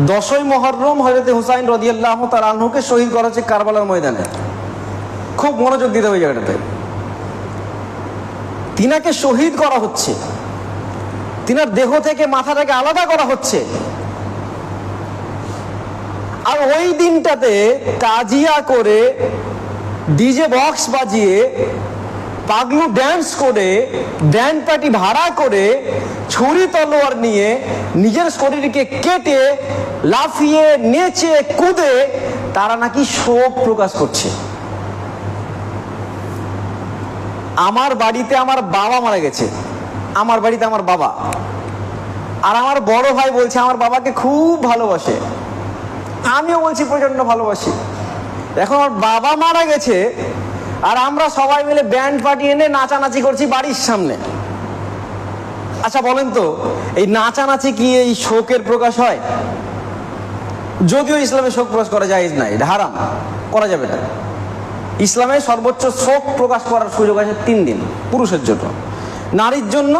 10ই মুহররম হযরত হুসাইন রাদিয়াল্লাহু তাআলা আনহুকে শহীদ করা হচ্ছে কারবালার ময়দানে। খুব মনোযোগ দিতে হবে জায়গাটাতে। তিনাকে শহীদ করা হচ্ছে, তিনার দেহ থেকে মাথাটাকে আলাদা করা হচ্ছে। আর ওই দিনটাতে তাজিয়া করে, ডিজে বক্স বাজিয়ে, পাগলু ড্যান্স করে, ব্যান্ড পার্টি ভাড়া করে, ছুরি তলোয়ার নিয়ে নিজের শরীরকে কেটে, লাফিয়ে, নেচে, কুদে তারা নাকি শোক প্রকাশ করছে। আমার বাড়িতে আমার বাবা মারা গেছে, আমার বাড়িতে আমার বাবা, আর আমার বড় ভাই বলছে আমার বাবাকে খুব ভালোবাসে, আমিও বলছি প্রচন্ড ভালোবাসি। এখন আমার বাবা মারা গেছে আর আমরা সবাই মিলে ব্যান্ড পার্টি এনে নাচানাচি করছি বাড়ির সামনে। আচ্ছা বলেন তো, এই নাচানাচি কি এই শোকের প্রকাশ হয়? যদিও ইসলামে শোক প্রকাশ করা জায়েজ নাই, এটা হারাম, করা যাবে না। ইসলামে সর্বোচ্চ শোক প্রকাশ করার সুযোগ আছে 3 দিন পুরুষের জন্য, নারীর জন্য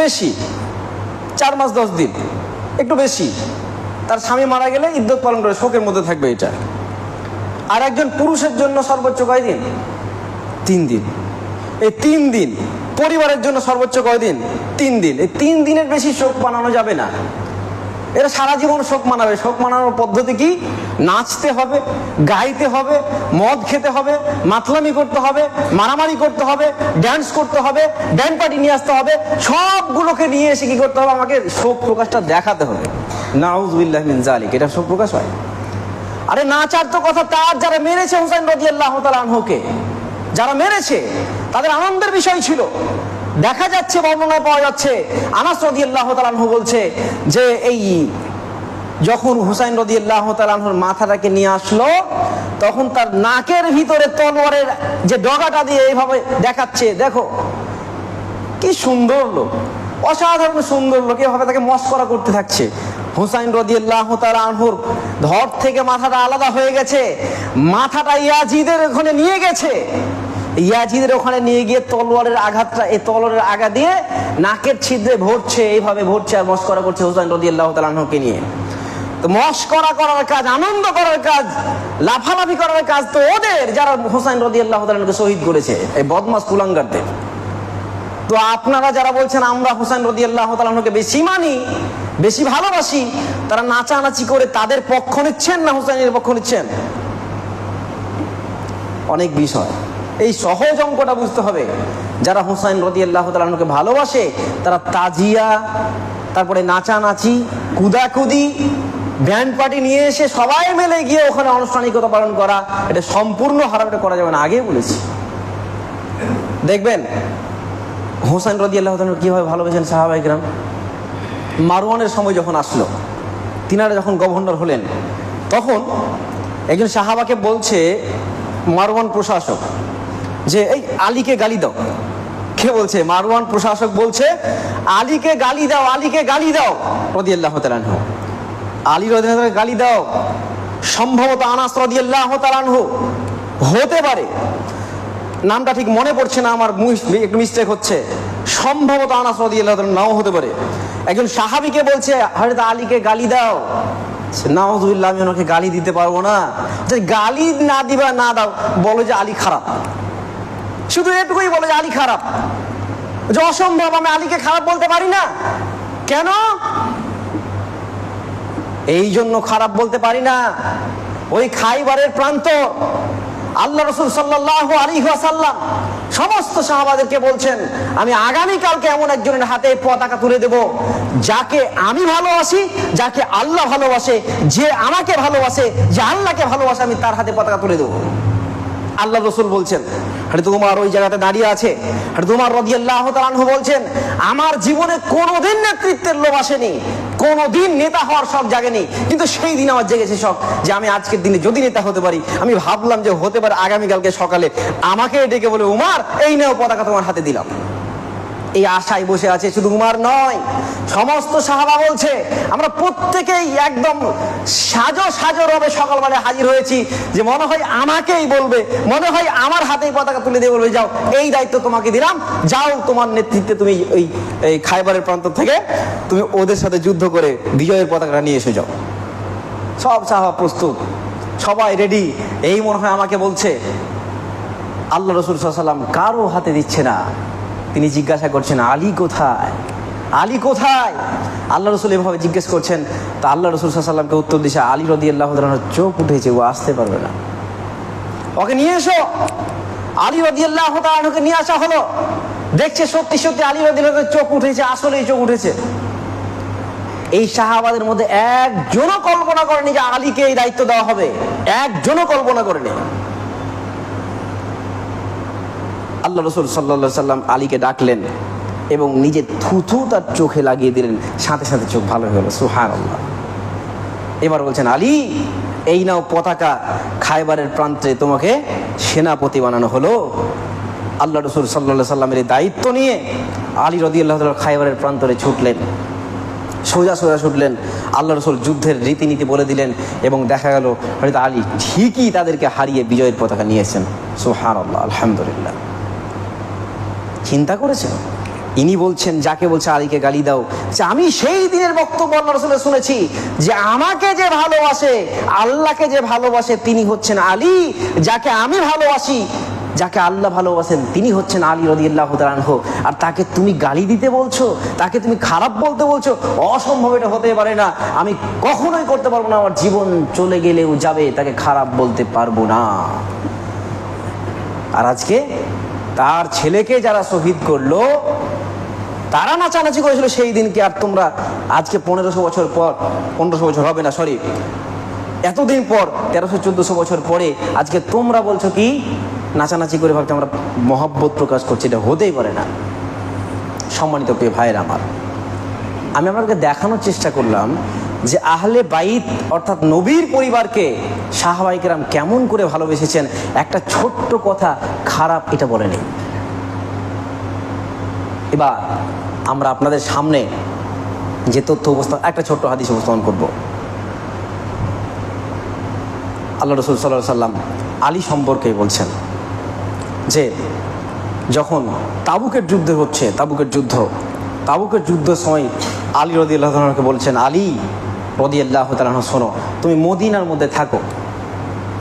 বেশি 4 মাস 10 দিন, একটু বেশি। তার স্বামী মারা গেলে ইদ্যত পালন করে শোকের মধ্যে থাকবে এটা। আর একজন পুরুষের জন্য সর্বোচ্চ কয়দিন? 3 দিন। এই 3 দিন পরিবারের জন্য সর্বোচ্চ কয়দিন? 3 দিন। এই 3 দিনের বেশি শোক মানানো যাবে না। এরা সারা জীবন শোক মানাবে। শোক মানানোর পদ্ধতি কি? নাচতে হবে, গাইতে হবে, মদ খেতে হবে, মাতলামি করতে হবে, মারামারি করতে হবে, ড্যান্স করতে হবে, ব্যান্ড পার্টি নিয়ে আসতে হবে, সবগুলোকে নিয়ে এসে কি করতে হবে? আমাকে শোক প্রকাশটা দেখাতে হবে। নাউযুবিল্লাহি মিন যালিক, এটা শোক প্রকাশ হয়? আরে নাচার তো কথা তার, যারা মেরেছে হুসাইন রাদিয়াল্লাহু তাআলা আনহুকে, যারা মেরেছে তাদের আনন্দের বিষয় ছিল। দেখা যাচ্ছে, বর্ণনায় পাওয়া যাচ্ছে, আনাস রাদিয়াল্লাহু তাআলা আনহু বলছে যে এই যখন হুসাইন রাদিয়াল্লাহু তাআলা আনহুর মাথাটাকে নিয়ে আসলো, তখন তার নাকের ভিতরে তলোয়ারের যে ডগাটা দিয়ে এইভাবে দেখাচ্ছে, দেখো কি সুন্দর লোক, অসাধারণ সুন্দর লোক, এভাবে তাকে মস্করা করতে থাকছে। হুসাইন রাদিয়াল্লাহু তাআলা আনহুর ধর থেকে মাথাটা আলাদা হয়ে গেছে, মাথাটা ইয়াজিদের ওখানে নিয়ে গেছে, ইয়াজিদের ওখানে নিয়ে গিয়ে তলোয়ারের আঘাতটা, এই তলোয়ারের আঘাত দিয়ে নাকের ছিদ্রে ভরছে, এইভাবে ভরছে আর মস্করা করছে হুসাইন রাদিয়াল্লাহু তাআলা আনহুকে নিয়ে। তো মস্করা করার কাজ, আনন্দ করার কাজ, লাফালাফি করার কাজ তো ওদের, যারা হুসাইন রাদিয়াল্লাহু তাআলা আনহুকে শহীদ করেছে, এই বদমাশ কুলাঙ্গারদের। তো আপনারা যারা বলছেন আমরা হুসাইন রাদিয়াল্লাহু তাআলা আনহুকে বেশি মানি, বেশি ভালোবাসি, তারা নাচানাচি করে তাদের পক্ষ নিচ্ছেন না হুসাইনের পক্ষ নিচ্ছেন? অনেক বিষয়, এই সহজ অঙ্কটা বুঝতে হবে। যারা হুসাইন রাদিয়াল্লাহু তাআলা আনহুকে ভালোবাসে তারা তাজিয়া, তারপরে নাচানাচি, কুদাকুদি, ব্যান্ড পার্টি নিয়ে এসে সবাই মিলে গিয়ে ওখানে আনুষ্ঠানিকতা পালন করা, এটা সম্পূর্ণ হারাম, এটা করা যাবে না, আগেই বলেছি। দেখবেন হুসাইন রাদিয়াল্লাহু তাআলা কিভাবে ভালোবেসেন সাহাবায়ে কেরাম। মারওয়ানের সময় যখন আসলো, তিনারা যখন গভর্নর হলেন, তখন একজন সাহাবাকে বলছে মারওয়ান প্রশাসক যে এই আলীকে গালি দাও। কে বলছে? মারওয়ান প্রশাসক বলছে আলীকে গালি দাও, আলীকে গালি দাও রাদিয়াল্লাহু তাআলা আনহু, আলী রাদিয়াল্লাহু তাআলা গালি দাও। সম্ভবত আনাস রাদিয়াল্লাহু তাআলা আনহু হতে পারে, নামটা ঠিক মনে পড়ছে না আমার, একটু মিস্টেক হচ্ছে, সম্ভবত আনাস রাদিয়াল্লাহু তাআলা নাও হতে পারে। একজন সাহাবীকে বলছে হযরত আলীকে গালি দাও। নাউযুবিল্লাহ, আমি ওনাকে গালি দিতে পারবো না। যে গালি না দিবা না দাও, বলো যে আলী খারাপ, শুধু এটুকুই বলো যে আলী খারাপ। যে অসম্ভব, আমি আলীকে খারাপ বলতে পারি না। কেন? এই জন্য খারাপ বলতে পারি না, ওই খাইবারের প্রান্ত আল্লাহ রাসূল সাল্লাল্লাহু আলাইহি ওয়াসাল্লাম সমস্ত সাহাবাদেরকে বলছেন আমি আগামীকালকে এমন একজনের হাতে পতাকা তুলে দেব, যাকে আমি ভালোবাসি, যাকে আল্লাহ ভালোবাসে, যে আমাকে ভালোবাসে, যে আল্লাহকে ভালোবাসে, আমি তার হাতে পতাকা তুলে দেবো। আল্লাহ রাসূল বলছেন, হযরত উমর ওই জায়গাতে দাঁড়িয়ে আছে, হযরত উমর রাদিয়াল্লাহু তাআলা আনহু বলছেন আমার জীবনে কোনোদিন নেতৃত্বের লোভ আসেনি, কোনোদিন নেতা হওয়ার শখ জাগেনি, কিন্তু সেই দিন আমার জেগেছে শখ যে আমি আজকের দিনে যদি নেতা হতে পারি। আমি ভাবলাম যে হতে পারে আগামীকালকে সকালে আমাকে ডেকে বলে উমর এই নাও পতাকা তোমার হাতে দিলাম। এই আশায় বসে আছে। শুধু উমর নয়, সমস্ত সাহাবা বলছে আমরা প্রত্যেকেই একদম সাজো সাজো রবে সকালবেলা হাজির হয়েছি, যে মনে হয় আমাকেই বলবে, মনে হয় আমার হাতেই পতাকা তুলে দিয়ে বলবে যাও এই দায়িত্ব তোমাকে দিলাম, যাও তোমার নেতৃত্বে তুমি এই খাইবারের প্রান্ত থেকে তুমি ওদের সাথে যুদ্ধ করে বিজয়ের পতাকাটা নিয়ে এসে যাও। সব সাহাবা প্রস্তুত, সবাই রেডি। এই মনে হয় আমাকে বলছে আল্লাহ রসুল সাল্লাল্লাহু আলাইহি ওয়াসাল্লাম কারো হাতে দিচ্ছে না। তিনি জিজ্ঞাসা করছেন আলী কোথায়, আলী কোথায়? আল্লাহ রসুল এভাবে জিজ্ঞেস করছেন। তা আল্লাহ রসুল সাল্লাল্লাহু আলাইহি ওয়াসাল্লামকে উত্তর দিচ্ছে আলী রাদিয়াল্লাহু তাআলা চোখ উঠেছে, ও আসতে পারবে না, ওকে নিয়ে এসো। আলী রাদিয়াল্লাহু তাআলাকে নিয়ে আসা হলো। দেখছে সত্যি সত্যি আলী রাদিয়াল্লাহু তাআলার চোখ উঠেছে, আসলেই চোখ উঠেছে। এই সাহাবাদের মধ্যে একজনও কল্পনা করেনি যে আলীকে এই দায়িত্ব দেওয়া হবে, একজনও কল্পনা করেনি। আল্লাহ রসুল সাল্লাল্লাহু আলাইহি ওয়াসাল্লাম আলীকে ডাকলেন এবং নিজের থুথু তার চোখে লাগিয়ে দিলেন, সাথে সাথে চোখ ভালো হয়ে গেল। সুবহানাল্লাহ। এবার বলছেন আলী, এই নাও পতাকা, খায়বারের প্রান্তে তোমাকে সেনাপতি বানানো হলো। আল্লাহ রসুল সাল্লাল্লাহু আলাইহি ওয়াসাল্লামের এই দায়িত্ব নিয়ে আলী রাদিয়াল্লাহু তাআলা খায়বারের প্রান্তরে ছুটলেন, সোজা সোজা ছুটলেন। আল্লাহ রসুল যুদ্ধের রীতিনীতি বলে দিলেন এবং দেখা গেল হয়তো আলী ঠিকই তাদেরকে হারিয়ে বিজয়ের পতাকা নিয়েছেন। সুবহানাল্লাহ, আলহামদুলিল্লাহ। চিন্তা করেছেন? ইনি বলছেন, যাকে বলছে আলীকে গালি দাও, যে আমি সেই দিনের বক্তব্য আল্লাহ রসুলের শুনেছি যে আমাকে যে ভালোবাসে, আল্লাহকে যে ভালোবাসে তিনি হচ্ছেন আলী, যাকে আমি ভালোবাসি, যাকে আল্লাহ ভালোবাসেন তিনি হচ্ছেন আলী রাদিয়াল্লাহু তাআলা আনহু। আর তাকে তুমি গালি দিতে বলছো, তাকে তুমি খারাপ বলতে বলছো, অসম্ভব, এটা হতে পারে না, আমি কখনোই করতে পারবো না, আমার জীবন চলে গেলেও যাবে, তাকে খারাপ বলতে পারবো না। আর আজকে তার ছেলেকে যারা শহীদ করলো তারা নাচানাচি করেছিল সেই দিনকে, আর তোমরা আজকে 1500 বছর পর, 1500 বছর হবে না, সরি, এতদিন পর 1300-1400 বছর পরে আজকে তোমরা বলছো কি নাচানাচি করে ভাবতে আমরা মহব্বত প্রকাশ করছি। এটা হতেই পারে না। সম্মানিত প্রিয় ভাইয়ের আমার, আমি আপনাকে দেখানোর চেষ্টা করলাম যে আহলে বাইত অর্থাৎ নবীর পরিবারকে সাহাবায়ে কেরাম কেমন করে ভালোবেসেছেন। একটা ছোট্ট কথা খারাপ এটা বলেনি। এবার আমরা আপনাদের সামনে যে তথ্য উপস্থাপন, একটা ছোট্ট হাদিস উপস্থাপন করব। আল্লাহ রাসূল সাল্লাল্লাহু আলাইহি ওয়াসাল্লাম আলী সম্পর্কে বলছেন যে যখন তাবুকের যুদ্ধ হচ্ছে, তাবুকের যুদ্ধের সময় আলী রাদিয়াল্লাহু তাআলাকে বলছেন আলী রাদিয়াল্লাহু তাআলা শোনো, তুমি মদিনার মধ্যে থাকো,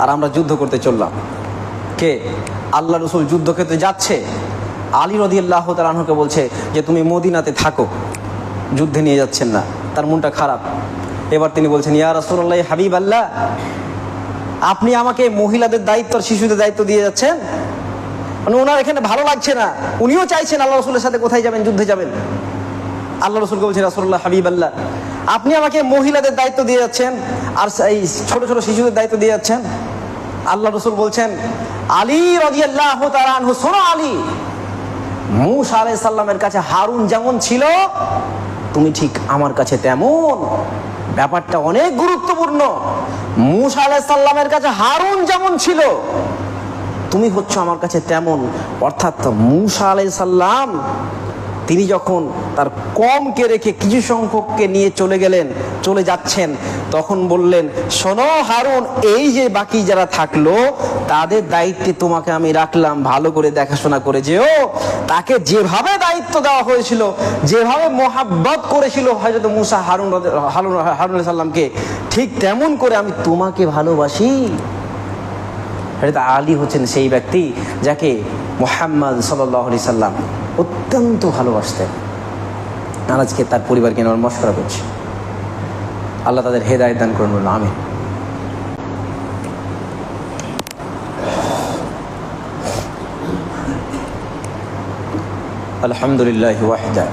আর আমরা যুদ্ধ করতে চললাম। কে? আল্লাহ রাসূল যুদ্ধক্ষেত্রে যাচ্ছে, আলী রাদিয়াল্লাহু তাআলাকে বলছে যে তুমি মদিনাতে থাকো, যুদ্ধে নিয়ে যাচ্ছেন না, তার মনটা খারাপ। এবার তিনি বলছেন ইয়া রাসূলুল্লাহ হাবিবাল্লাহ, আপনি আমাকে মহিলাদের দায়িত্ব, শিশুদের দায়িত্ব দিয়ে যাচ্ছেন, মানে ওনার এখানে ভালো লাগছে না, উনিও চাইছেন আল্লাহ রসুলের সাথে কোথায় যাবেন, যুদ্ধে যাবেন। আল্লাহ রসুলকে বলছেন রাসূলুল্লাহ হাবিবাল্লাহ, আপনি আমাকে মহিলাদের দায়িত্ব দিয়ে যাচ্ছেন আর এই ছোট ছোট শিশুদের দায়িত্ব দিয়ে যাচ্ছেন। আল্লাহ রসুল বলছেন আলী রাদিয়াল্লাহু তাআলা আনহু, শোনো আলী, মূসা আলাইহিস সালামের কাছে হারুন যেমন ছিল তুমি ঠিক আমার কাছে তেমন। ব্যাপারটা অনেক গুরুত্বপূর্ণ। মূসা আলাইহিস সালামের কাছে হারুন যেমন ছিল তুমি হচ্ছ আমার কাছে তেমন। অর্থাৎ মূসা আলাইহিস সালাম তিনি যখন তার কমকে রেখে কিছু সংখ্যককে নিয়ে চলে যাচ্ছেন, তখন বললেন শোনো হারুন, এই যে বাকি যারা থাকলো তাদের দায়িত্বে তোমাকে আমি রাখলাম, ভালো করে দেখাশোনা করে যেও। তাকে যেভাবে দায়িত্ব দেওয়া হয়েছিল, যেভাবে মোহাব্বত করেছিল হযরত মূসা হারুন আলাইহিস সালামকে, ঠিক তেমন করে আমি তোমাকে ভালোবাসি। হযরত আলী হচ্ছেন সেই ব্যক্তি যাকে মুহাম্মদ সাল্লাল্লাহু আলাইহি সাল্লাম অত্যন্ত ভালোবাসতেন। আর আজকে তার পরিবারকে নিয়ে আমরা মশকরা করছি। আল্লাহ তাদের হেদায়েত দান করুন, বলুন আমিন। আলহামদুলিল্লাহ ওয়াহদা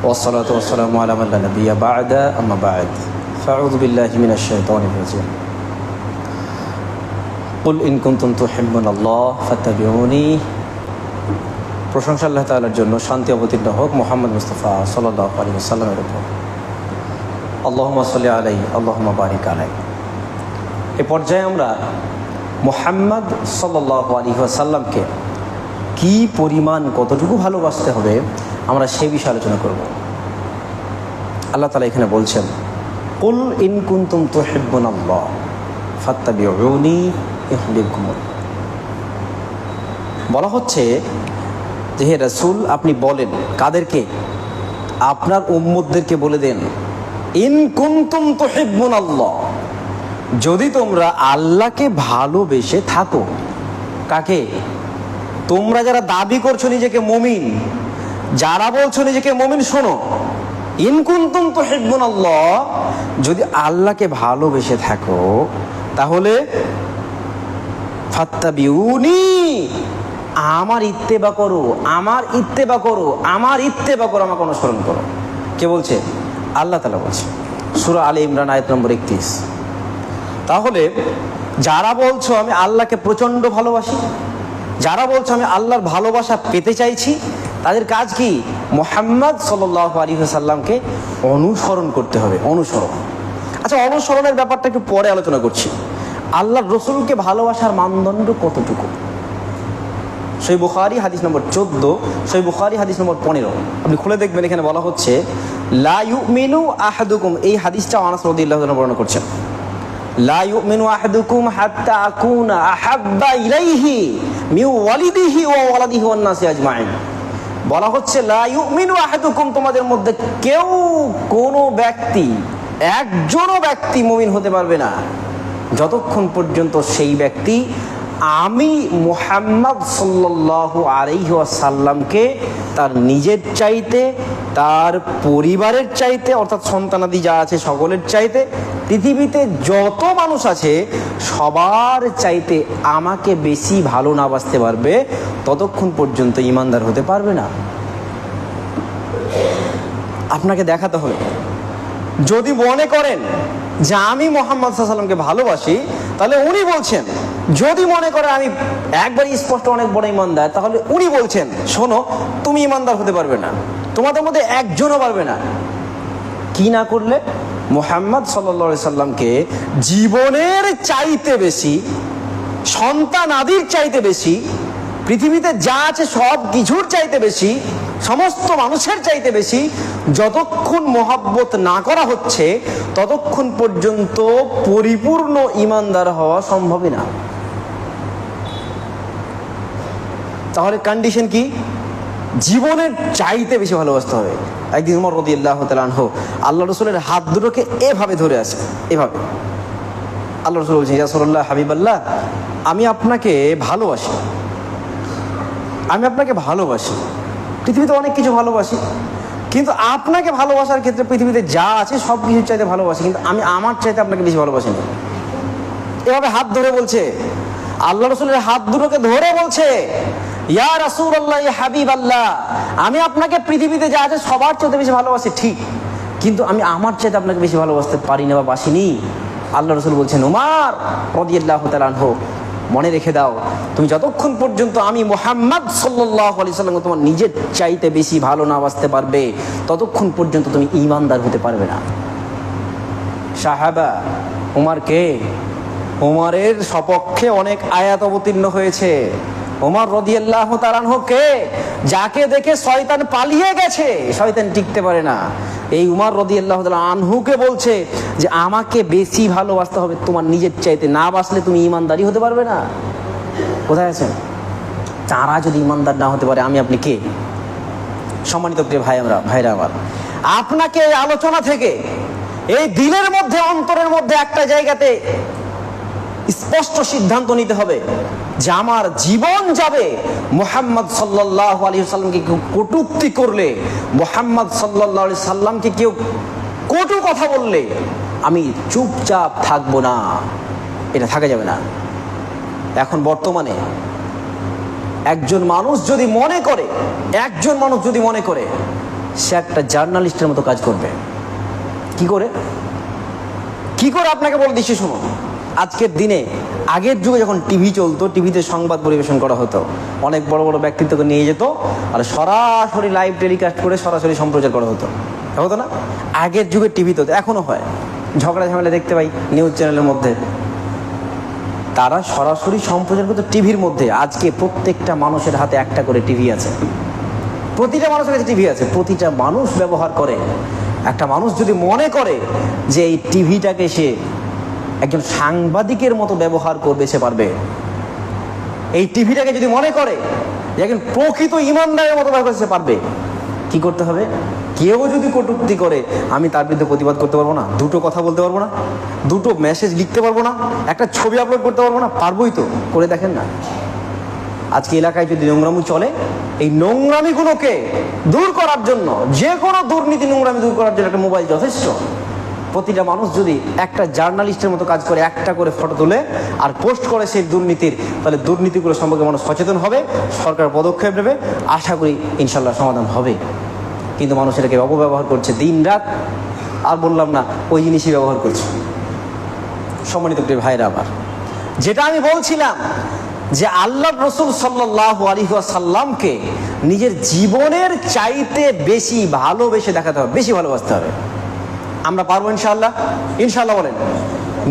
ওয়াসসালাতু ওয়াসসালামু আলা মান লা নাবিয়্যা বা'দা, আম্মা বা'দ, ফাআউযু বিল্লাহি মিনাশ শাইতানির রাজীম। কুল ইন কুনতুম তুহিব্বুনাল্লাহ ফাত্তাবিউনি। প্রশংসা আল্লাহ তাআলার জন্য, শান্তি অবতীর্ণ হোক মুহাম্মদ মুস্তাফা সাল্লাল্লাহু আলাইহি ওয়াসাল্লামের উপর। আল্লাহুম্মা সাল্লি আলাইহি আল্লাহুম্মা বারিক আলাইহি। এ পর্যায়ে আমরা মুহাম্মদ সাল্লাল্লাহু আলাইহি ওয়াসাল্লামকে কি পরিমাণ, কতটুকু ভালোবাসতে হবে আমরা সে বিষয়ে আলোচনা করব। আল্লাহ তাআলা এখানে বলছেন কুল ইন কুনতুম তুহিব্বুনাল্লাহ ফাত্তাবিউনি ইউহিব্বুকুমুল্লাহ। বলা হচ্ছে যে হে রাসূল, আপনি বলেন কাদেরকে? আপনার উম্মতদেরকে বলে দেন ইন কুনতুম তুহিব্বুনাল্লাহ, যদি তোমরা আল্লাহকে ভালোবেসে থাকো। কাকে? তোমরা যারা দাবি করছো নিজেকে মুমিন, যারা বলছো নিজেকে মুমিন, শোনো, ইন কুনতুম তুহিব্বুনাল্লাহ, যদি আল্লাহকে ভালোবেসে থাকো তাহলে ফাত্তাবিউনি, আমার ইত্তেবা করো, আমার ইত্তেবা করো, আমার ইত্তেবা করো, আমাকে অনুসরণ করো। কে বলছে? আল্লাহ তাআলা বলছে, সূরা আলে ইমরান আয়াত নম্বর 31। তাহলে যারা বলছো আমি আল্লাহকে প্রচন্ড ভালোবাসি, যারা বলছো আমি আল্লাহর ভালোবাসা পেতে চাইছি, তাদের কাজ কি? মুহাম্মদ সাল্লাল্লাহু আলাইহি ওয়াসাল্লামকে অনুসরণ করতে হবে। অনুসরণ। আচ্ছা, অনুসরণের ব্যাপারটা একটু পরে আলোচনা করছি। আল্লাহর রসুলকে ভালোবাসার মানদণ্ড কতটুকু? সহিহ বুখারী হাদিস নম্বর 14, সহিহ বুখারী হাদিস নম্বর 15, আপনি খুলে দেখবেন, এখানে বলা হচ্ছে লা ইউমিনু আহাদুকুম, এই হাদিসটা আনাস রাদিয়াল্লাহু আনহু বর্ণনা করছেন, লা ইউমিনু আহাদুকুম হাত্তা আকুনা আহাব্বা ইলাইহি মিন ওয়ালিদিহি ওয়া ওয়ালাদিহি ওয়ান নাসি আজমাইন। বলা হচ্ছে লা ইউমিনু আহাদুকুম, তোমাদের মধ্যে কেউ, কোনো ব্যক্তি, একজনও ব্যক্তি মুমিন হতে পারবে না যতক্ষণ পর্যন্ত সেই ব্যক্তি আমি মুহাম্মদ সাল্লাল্লাহু আলাইহি ওয়াসাল্লামকে তার নিজের চাইতে, তার পরিবারের চাইতে, অর্থাৎ সন্তানাদি যা আছে সকলের চাইতে, পৃথিবীতে যত মানুষ আছে সবার চাইতে আমাকে বেশি ভালো না বাসতে পারবে ততক্ষণ পর্যন্ত ঈমানদার হতে পারবে না। আপনাকে দেখাতে হবে। যদি মনে করেন যে আমি মুহাম্মদ সাল্লাল্লাহু আলাইহি ওয়াসাল্লামকে ভালোবাসি, তাহলে উনি বলছেন, যদি মনে করে আমি একবারই স্পষ্ট অনেক বড় ঈমানদার, তাহলে উনি বলছেন শোনো, তুমি ঈমানদার হতে পারবে না, তোমাদের মধ্যে একজনও পারবে না। কি না করলে? মুহাম্মদ সাল্লাল্লাহু আলাইহি ওয়াসাল্লামকে জীবনের চাইতে বেশি, সন্তান আদির চাইতে বেশি, পৃথিবীতে যা আছে সব কিছুর চাইতে বেশি, সমস্ত মানুষের চাইতে বেশি যতক্ষণ মহব্বত না করা হচ্ছে ততক্ষণ পর্যন্ত পরিপূর্ণ ঈমানদার হওয়া সম্ভবই না। তাহলে কন্ডিশন কি? জীবনের চাইতে বেশি ভালোবাসতে হবে। একদিন ওমর রাদিয়াল্লাহু তাআলা আনহু আল্লাহ রাসূলের হাত দুটোকে এভাবে ধরে আছে, এভাবে। আল্লাহ রাসূল বলছেন, ইয়া রাসূলুল্লাহ, হাবিবাল্লাহ, আমি আপনাকে ভালোবাসি, আমি আপনাকে ভালোবাসি, পৃথিবীতে অনেক কিছু ভালোবাসি, কিন্তু আপনাকে ভালোবাসার ক্ষেত্রে পৃথিবীতে যা আছে সব কিছুর চাইতে ভালোবাসি, কিন্তু আমি আমার চাইতে আপনাকে বেশি ভালোবাসি না। এভাবে হাত ধরে বলছে, আল্লাহ রাসূলের হাত দুটোকে ধরে বলছে, ইয়া রাসূলুল্লাহ, ইয়া হাবিবাল্লাহ, আমি আপনাকে পৃথিবীতে যা আছে সবার চাইতে বেশি ভালোবাসি ঠিক, কিন্তু আমি আমার চাইতে আপনাকে বেশি ভালোবাসতে পারি না বা বাসিনি। আল্লাহ রাসূল বলছেন, উমর রাদিয়াল্লাহু তাআলা আনহু, মনে রেখে দাও, তুমি যতক্ষণ পর্যন্ত আমি মুহাম্মদ সাল্লাল্লাহু আলাইহি ওয়াসাল্লামকে তোমার নিজের চাইতে বেশি ভালো না বাসতে পারবে ততক্ষণ পর্যন্ত তুমি ঈমানদার হতে পারবে না। সাহাবা উমর কে? উমরের সপক্ষে অনেক আয়াত অবতীর্ণ হয়েছে। উমর রাদিয়াল্লাহু তাআলা আনহু কে? যাকে দেখে শয়তান পালিয়ে গেছে, শয়তান টিকতে পারে না। এই উমর রাদিয়াল্লাহু তাআলা আনহুকে বলছে যে আমাকে বেশি ভালোবাসতে হবে তোমার নিজের চাইতে, না বাসলে তুমি ঈমানদারই হতে পারবে না। কোথায় আছেন? তারা যদি ঈমানদার না হতে পারে, আমি আপনি কে? সম্মানিত প্রিয় ভাইরা আমার, আপনাকে এই আলোচনা থেকে এই দিলের মধ্যে, অন্তরের মধ্যে একটা জায়গাতে স্পষ্ট সিদ্ধান্ত নিতে হবে যে আমার জীবন যাবে মুহাম্মদ সাল্লাল্লাহু আলাইহি ওয়াসাল্লামকে কেউ কটূক্তি করলে, মুহাম্মদ সাল্লাল্লাহু আলাইহি সাল্লামকে কেউ কটু কথা বললে আমি চুপচাপ থাকবো না, এটা থাকা যাবে না। এখন বর্তমানে একজন মানুষ যদি মনে করে সে একটা জার্নালিস্টের মতো কাজ করবে, কি করে আপনাকে বলে দিচ্ছি শুনুন। আজকের দিনে, আগের যুগে যখন টিভি চলতো, টিভিতে সংবাদ পরিবেশন করা হতো, অনেক বড় বড় ব্যক্তিত্বকে নিয়ে যেত আর সরাসরি লাইভ টেলিকাস্ট করে সরাসরি সম্প্রচার করা হতো না? আগের যুগে টিভিতে হতো, এখনো হয়, ঝগড়া ঝামেলা দেখতে পাই নিউজ চ্যানেলের মধ্যে, তারা সরাসরি সম্প্রচার করতো টিভির মধ্যে। আজকে প্রত্যেকটা মানুষের হাতে একটা করে টিভি আছে, প্রতিটা মানুষের কাছে টিভি আছে, প্রতিটা মানুষ ব্যবহার করে। একটা মানুষ যদি মনে করে যে এই টিভিটাকে সে একজন সাংবাদিকের মতো ব্যবহার করবে, সে পারবে। এই টিভিটাকে যদি মনে করে যে একজন প্রকৃত ঈমানদারের মতো ব্যবহার করতে, সে পারবে। কি করতে হবে? কেউ যদি কটূক্তি করে আমি তার বিরুদ্ধে প্রতিবাদ করতে পারবো না? দুটো কথা বলতে পারবো না? দুটো মেসেজ লিখতে পারবো না? একটা ছবি আপলোড করতে পারবো না? পারবোই তো, করে দেখেন না। আজকে এলাকায় যদি নোংরামি চলে, এই নোংরামিগুলোকে দূর করার জন্য, যে কোনো দুর্নীতি নোংরামি দূর করার জন্য একটা মোবাইল যথেষ্ট। প্রতিটা মানুষ যদি একটা জার্নালিস্টের মতো কাজ করে, একটা করে ফটো তুলে আর পোস্ট করে সেই দুর্নীতির, তাহলে দুর্নীতিগুলো সম্পর্কে মানুষ সচেতন হবে, সরকার পদক্ষেপ নেবে, আশা করি ইনশাল্লাহ সমাধান হবে। কিন্তু মানুষ এটাকে অপব্যবহার করছে দিন রাত, আর বললাম না ওই জিনিসই ব্যবহার করছে। সম্মানিত প্রিয় ভাইরা, আবার যেটা আমি বলছিলাম যে আল্লাহ রসুল সাল্লাল্লাহু আলাইহি ওয়াসাল্লামকে নিজের জীবনের চাইতে বেশি ভালোবেসে দেখাতে হবে, বেশি ভালোবাসতে হবে। আমরা পারবো ইনশাআল্লাহ? ইনশাআল্লাহ বলেন।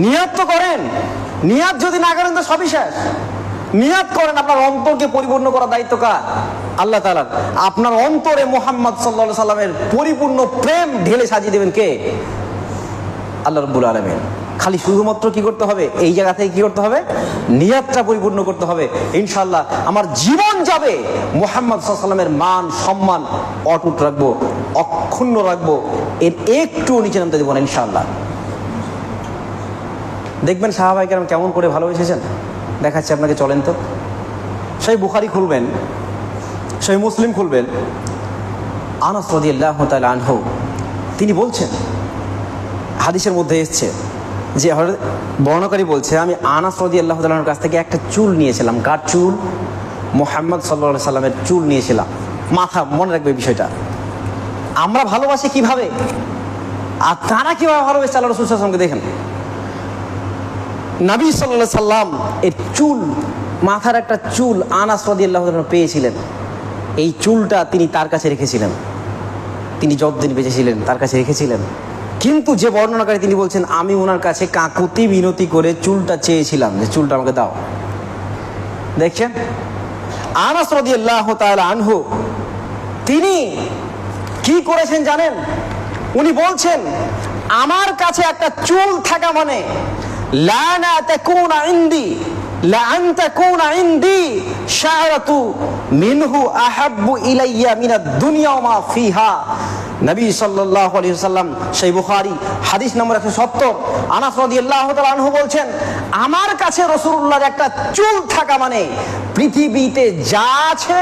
নিয়াত তো করেন, নিয়াত যদি না করেন তো সবই শেষ। নিয়াত করেন, আপনার অন্তরকে পরিপূর্ণ করার দায়িত্ব কার? আল্লাহ তাআলার। আপনার অন্তরে মুহাম্মদ সাল্লাল্লাহু আলাইহি সাল্লামের পরিপূর্ণ প্রেম ঢেলে সাজিয়ে দেবেন কে? আল্লাহ রাব্বুল আলামিন। খালি শুধুমাত্র কি করতে হবে? এই জায়গা থেকে কি করতে হবে? নিয়াতটা পরিপূর্ণ করতে হবে। ইনশাআল্লাহ আমার জীবন যাবে মুহাম্মদ সাল্লাল্লাহু আলাইহি সাল্লামের মান সম্মান অটুট রাখবো, অক্ষুণ্ণ রাখবো, এর একটু নিচে নামতে দেবো না ইনশাআল্লাহ। দেখবেন সাহাবায়ে কেরাম কেমন করে ভালোবেসেছেন, দেখাচ্ছে আপনাকে, চলেন তো। সেই বুখারী খুলবেন, সেই মুসলিম খুলবেন, আনাস রাদিয়াল্লাহু তাআলা আনহু তিনি বলছেন, হাদিসের মধ্যে এসছে যে বর্ণনাকারী বলছে, আমি আনাস রাদিয়াল্লাহু তাআলার কাছ থেকে একটা চুল নিয়েছিলাম। কার চুল? মুহাম্মদ সাল্লাল্লাহু আলাইহি সাল্লামের চুল নিয়েছিলাম। মাথা, মনে রাখবে বিষয়টা। আমরা ভালোবাসি কিভাবে, আর তারা কিভাবে ভালোবেসে আল্লাহ রাসূল সাল্লাল্লাহু আলাইহি ওয়াসাল্লামকে দেখেন। নবী সাল্লাল্লাহু আলাইহি সাল্লাম এর চুল, মাথার একটা চুল আনাস রাদিয়াল্লাহু তাআলা পেয়েছিলেন। এই চুলটা তিনি তার কাছে রেখেছিলেন, তিনি যতদিন বেঁচে ছিলেন তার কাছে রেখেছিলেন। কিন্তু যে বর্ণনাকারী তিনি বলছেন, আমি ওনার কাছে কাকুতি মিনতি করে চুলটা চেয়েছিলাম যে চুলটা আমাকে দাও। দেখছেন আনাস রাদিয়াল্লাহু তাআলা আনহু তিনি কি করেছেন জানেন? উনি বলছেন, আমার কাছে একটা চুল থাকা মানে লা না তাকুনা ইনদি লা আন তাকুনা ইনদি শা'রাতু মিনহু আহাব্বু ইলাইয়া মিনাদ দুনিয়া ওয়া মা ফিহা। নবী সাল্লাল্লাহু আলাইহি ওয়াসাল্লাম, সেই বুখারী হাদিস নম্বর 170, আনাস রাদিয়াল্লাহু তাআলা আনহু বলছেন, আমার কাছে রাসূলুল্লাহর একটা চুল থাকা মানে পৃথিবীতে যা আছে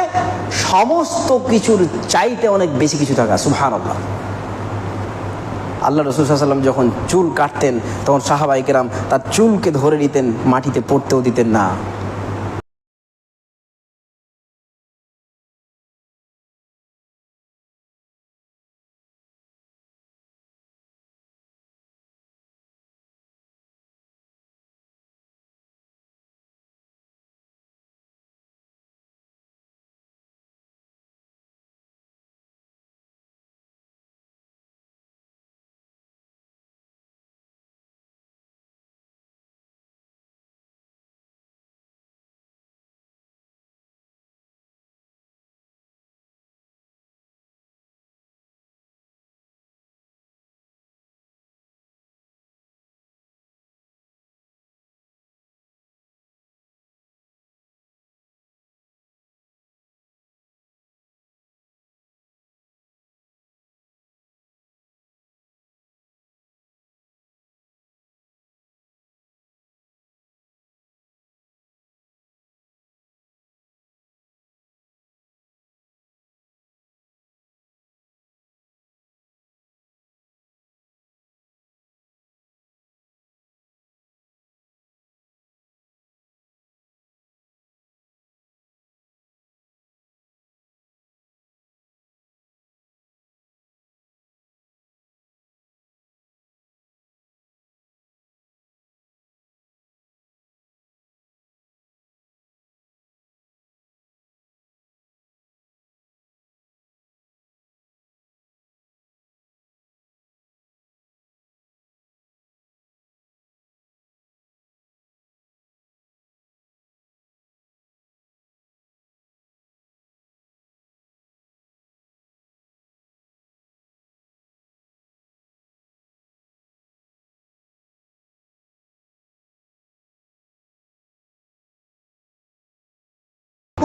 সমস্ত কিছুর চাইতে অনেক বেশি কিছু থাকা। সুবহানাল্লাহ। আল্লাহ রাসূল সাল্লাল্লাহু আলাইহি ওয়াসাল্লাম যখন চুল কাটতেন তখন সাহাবায়ে কেরাম তার চুলকে ধরে নিতেন, মাটিতে পড়তেও দিতেন না।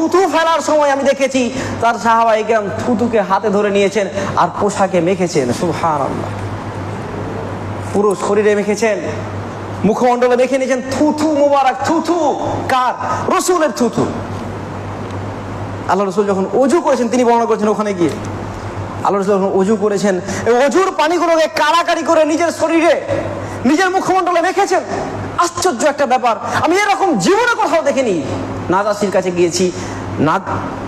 থুতু ফেলার সময় আমি দেখেছি তার সাহাবায়ে কেরাম থুতুকে হাতে ধরে নিয়েছেন আর পোশাকে মেখেছেন। সুবহানাল্লাহ, পুরো শরীরে মেখেছেন, মুখমণ্ডলে মেখে নিয়েছেন থুথু মুবারক। থুথু কার? রসুলের থুথু। আল্লাহ রসুল যখন অজু করেছেন, তিনি বর্ণনা করেছেন ওখানে গিয়ে আল্লাহ রসুল যখন অজু করেছেন, অজুর পানিগুলোকে কাড়াকাড়ি করে নিজের শরীরে, নিজের মুখমণ্ডলে মেখেছেন। আশ্চর্য একটা ব্যাপার, আমি এরকম জীবনে কোথাও দেখিনি। নাজাসির কাছে গিয়েছি, না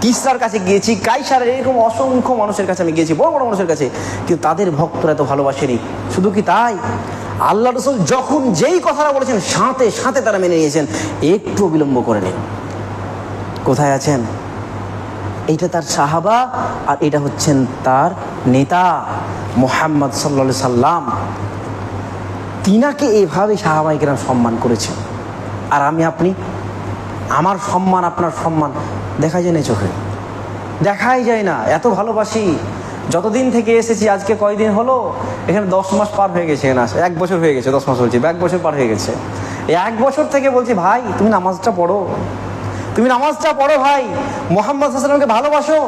কিসরার কাছে গিয়েছি, কাইসারের, এরকম অসংখ্য মানুষের কাছে আমি গিয়েছি, বড় বড় মানুষের কাছে, কিন্তু তাদের ভক্তরা এত ভালোবাসেনি। শুধু কি তাই, আল্লাহ রসুল যখন যেই কথাটা বলেছেন সাথে সাথে তারা মেনে নিয়েছেন, একটু বিলম্ব করেনি। কোথায় আছেন? এইটা তার সাহাবা, আর এটা হচ্ছেন তার নেতা মুহাম্মদ সাল্লাল্লাহু আলাইহি সাল্লাম। তিনাকে এভাবে সাহাবায়ে কেরাম সম্মান করেছেন। আর আমি আপনি, আমার সম্মান আপনার সম্মান দেখা যায় না চোখে, দেখাই যায় না। এত ভালোবাসি, যতদিন থেকে এসেছি, আজকে কয়দিন হলো, এখানে 10 মাস পার হয়ে গেছে, না 1 বছর হয়ে গেছে, 10 মাস বলছি, 1 বছর পার হয়ে গেছে। এই 1 বছর থেকে বলছি, ভাই তুমি নামাজটা পড়ো, তুমি নামাজটা পড়ো ভাই, মুহাম্মদ সাল্লাল্লাহু আলাইহি ওয়াসাল্লামকে ভালোবাসো,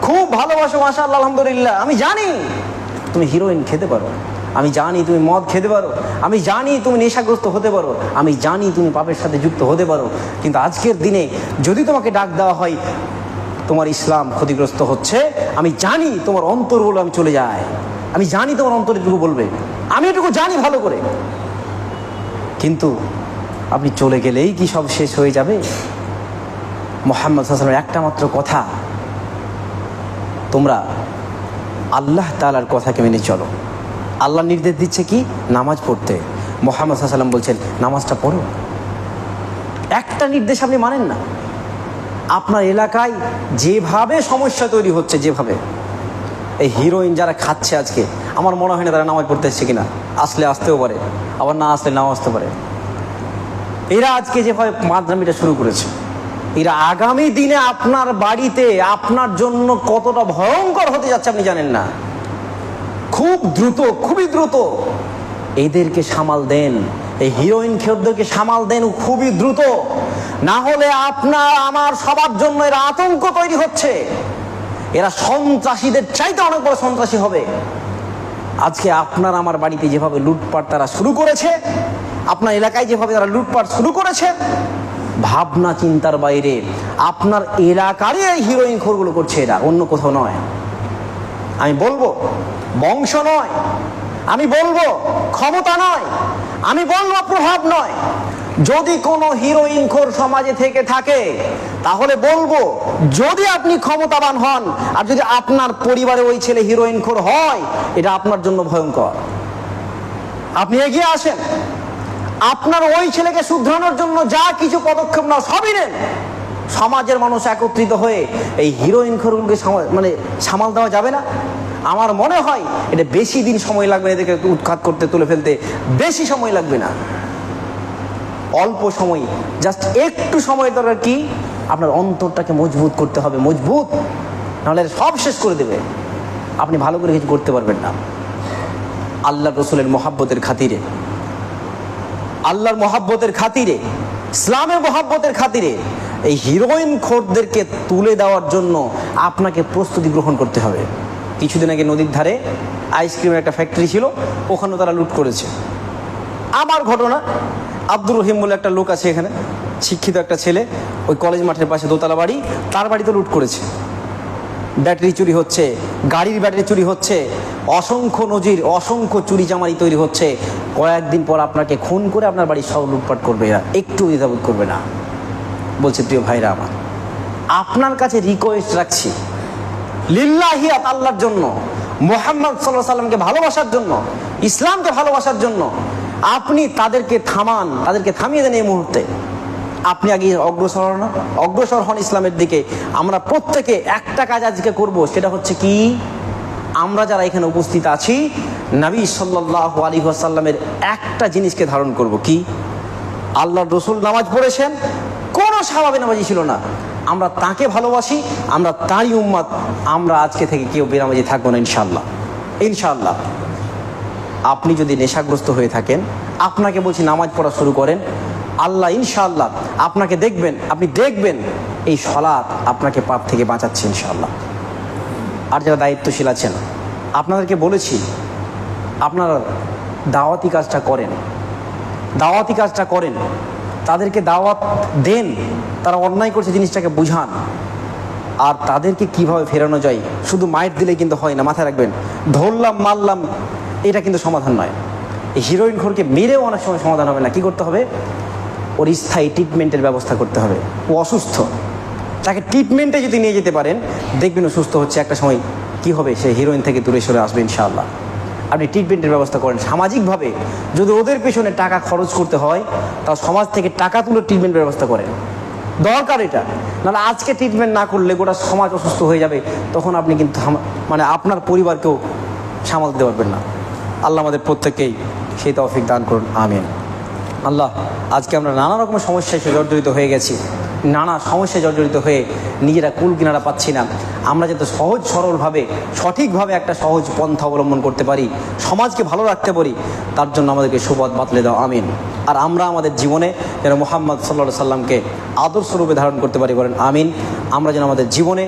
খুব ভালোবাসো, মাশাআল্লাহ, আলহামদুলিল্লাহ। আমি জানি তুমি হিরোইন খেতে পারো, আমি জানি তুমি মদ খেতে পারো, আমি জানি তুমি নেশাগ্রস্ত হতে পারো, আমি জানি তুমি পাপের সাথে যুক্ত হতে পারো, কিন্তু আজকের দিনে যদি তোমাকে ডাক দেওয়া হয় তোমার ইসলাম ক্ষতিগ্রস্ত হচ্ছে, আমি জানি তোমার অন্তরগুলো আমি চলে যায়, আমি জানি তোমার অন্তর এটুকু বলবে, আমি এটুকু জানি ভালো করে। কিন্তু আপনি চলে গেলেই কি সব শেষ হয়ে যাবে? মুহাম্মদ সাল্লাল্লাহু আলাইহি ওয়াসাল্লামের একটা মাত্র কথা, তোমরা আল্লাহ তাআলার কথাকে মেনে চলো। আল্লাহ নির্দেশ দিচ্ছে কি? নামাজ পড়তে। মুহাম্মদ সাল্লাল্লাহু আলাইহি ওয়াসাল্লাম বলছেন নামাজটা পড়ো। একটা নির্দেশ আপনি মানেন না। আপনার এলাকায় যেভাবে সমস্যা তৈরি হচ্ছে, যেভাবে এই হিরোইন যারা খাচ্ছে আজকে, আমার মনে হয় না তারা নামাজ পড়তে এসছে কিনা, আসলে আসতেও পারে, আবার না আসলে নাও আসতে পারে। এরা আজকে যেভাবে মাদ্রামিটা শুরু করেছে, এরা আগামী দিনে আপনার বাড়িতে আপনার জন্য কতটা ভয়ঙ্কর হতে যাচ্ছে আপনি জানেন না। খুব দ্রুত, খুবই দ্রুত এদেরকে সামাল দেন, এই হিরোইন খেলোয়াড়দেরকে সামাল দেন খুবই দ্রুত, না হলে আপনার আমার সবার জন্য এরা আতঙ্ক তৈরি হচ্ছে। এরা সন্ত্রাসীদের চাইতে অনেক বড় সন্ত্রাসী হবে। আজকে আপনার আমার বাড়িতে যেভাবে লুটপাট তারা শুরু করেছে, আপনার এলাকায় যেভাবে তারা লুটপাট শুরু করেছে, ভাবনা চিন্তার বাইরে আপনার এলাকারই এই হিরোইন খোরগুলো করছে, এরা অন্য কোথাও নয়। আমি বলবো বংশ নয়, আমি বলবো ক্ষমতা নয়, আমি বলবো প্রভাব নয়। যদি কোনো হিরোইন খোর সমাজে থেকে থাকে তাহলে বলবো, যদি আপনি ক্ষমতাবান হন আর যদি আপনার পরিবারে ওই ছেলে হিরোইন খোর হয়, এটা আপনার জন্য ভয়ঙ্কর। আপনি এগিয়ে আসেন, আপনার ওই ছেলেকে শুধরানোর জন্য যা কিছু পদক্ষেপ নাও সবই নেন। সমাজের মানুষ একত্রিত হয়ে এই হিরোইন খোরগুলোকে সামাল দেওয়া যাবে না। আমার মনে হয় এটা বেশি দিন সময় লাগবে না, এদেরকে উৎখাত করতে, তুলে ফেলতে বেশি সময় লাগবে না, অল্প সময়, জাস্ট একটু সময় দরকার। কি? আপনার অন্তরটাকে মজবুত করতে হবে, মজবুত, নাহলে সব শেষ করে দেবে, আপনি ভালো করে কিছু করতে পারবেন না। আল্লাহ রসুলের মহাব্বতের খাতিরে, আল্লাহর মহাব্বতের খাতিরে, ইসলামের মহাব্বতের খাতিরে এই হিরোইন খোরদেরকে তুলে দেওয়ার জন্য আপনাকে প্রস্তুতি গ্রহণ করতে হবে। কিছুদিন আগে নদীর ধারে আইসক্রিমের একটা ফ্যাক্টরি ছিল, ওখানেও তারা লুট করেছে। আমার ঘটনা, আব্দুর রহিম বলে একটা লোক আছে এখানে, শিক্ষিত একটা ছেলে, ওই কলেজ মাঠের পাশে দোতলা বাড়ি, তার বাড়িতে লুট করেছে। ব্যাটারি চুরি হচ্ছে, গাড়ির ব্যাটারি চুরি হচ্ছে, অসংখ্য নজির, অসংখ্য চুরি চামারি তৈরি হচ্ছে। কয়েকদিন পর আপনাকে খুন করে আপনার বাড়ি সব লুটপাট করবে, এরা একটু দ্বিধাবোধ করবে না। বলছে প্রিয় ভাইরা আমার, আপনার কাছে রিকোয়েস্ট রাখছি, লিল্লাহিয়াত, আল্লাহর জন্য, মুহাম্মদ সাল্লাল্লাহু আলাইহি ওয়াসাল্লামকে ভালোবাসার জন্য, ইসলামকে ভালোবাসার জন্য আপনি তাদেরকে থামান, তাদেরকে থামিয়ে দেন এই মুহূর্তে। আপনি আগে অগ্রসর হন ইসলামের দিকে। আমরা প্রত্যেকে একটা কাজ আজকে করব, সেটা হচ্ছে কি, আমরা যারা এখানে উপস্থিত আছি নবী সাল্লাল্লাহু আলাইহি ওয়াসাল্লামের একটা জিনিসকে ধারণ করব। কি? আল্লাহর রাসূল নামাজ পড়েছেন, কোনো সাহাবী নামাজি ছিল না, আমরা তাকে ভালোবাসি, আমরা তারই উম্মত। আমরা আজকে থেকে কেউ বেনামাজি থাকবো না ইনশাআল্লাহ, ইনশাআল্লাহ। আপনি যদি নেশাগ্রস্ত হয়ে থাকেন, আপনাকে বলছি নামাজ পড়া শুরু করেন, আল্লাহ ইনশাআল্লাহ আপনাকে দেখবেন, আপনি দেখবেন এই সালাত আপনাকে পাপ থেকে বাঁচাচ্ছে ইনশাআল্লাহ। আর যারা দায়িত্বশীল আছেন, আপনাদেরকে বলেছি আপনারা দাওয়াতি কাজটা করেন, তাদেরকে দাওয়াত দেন, তারা অন্যায় করছে জিনিসটাকে বুঝান, আর তাদেরকে কিভাবে ফেরানো যায়। শুধু মাইট দিলেই কিন্তু হয় না, মাথায় রাখবেন। ধরলাম মারলাম এটা কিন্তু সমাধান নয়। এই হিরোইন খোরকে মেরেও অনেক সময় সমাধান হবে না। কি করতে হবে? ওর স্থায়ী ট্রিটমেন্টের ব্যবস্থা করতে হবে। ও অসুস্থ, তাকে ট্রিটমেন্টে যদি নিয়ে যেতে পারেন, দেখবেন ও সুস্থ হচ্ছে। একটা সময় কি হবে, সে হিরোইন থেকে দূরে সরে আসবে ইনশাআল্লাহ। আপনি ট্রিটমেন্টের ব্যবস্থা করেন। সামাজিকভাবে যদি ওদের পেছনে টাকা খরচ করতে হয়, তাও সমাজ থেকে টাকা তুলে ট্রিটমেন্টের ব্যবস্থা করেন, দরকার এটা। নাহলে আজকে ট্রিটমেন্ট না করলে গোটা সমাজ অসুস্থ হয়ে যাবে, তখন আপনি কিন্তু মানে আপনার পরিবারকেও সামাল দিতে পারবেন না। আল্লাহ আমাদের প্রত্যেককেই সেই তৌফিক দান করুন, আমিন। আল্লাহ, আজকে আমরা নানা রকমের সমস্যায় জর্জরিত হয়ে গেছি, নানা সমস্যায় জর্জরিত হয়ে নিজেরা কুল কিনারা পাচ্ছি না। আমরা যাতে সহজ সরলভাবে সঠিকভাবে একটা সহজ পন্থা অবলম্বন করতে পারি, সমাজকে ভালো রাখতে পারি, তার জন্য আমাদেরকে সুপথ বাতলে দাও, আমিন। আর আমরা আমাদের জীবনে যেন মুহাম্মদ সাল্লাল্লাহু আলাইহি সাল্লামকে আদর্শ রূপে ধারণ করতে পারি, বলেন আমিন। আমরা যেন আমাদের জীবনে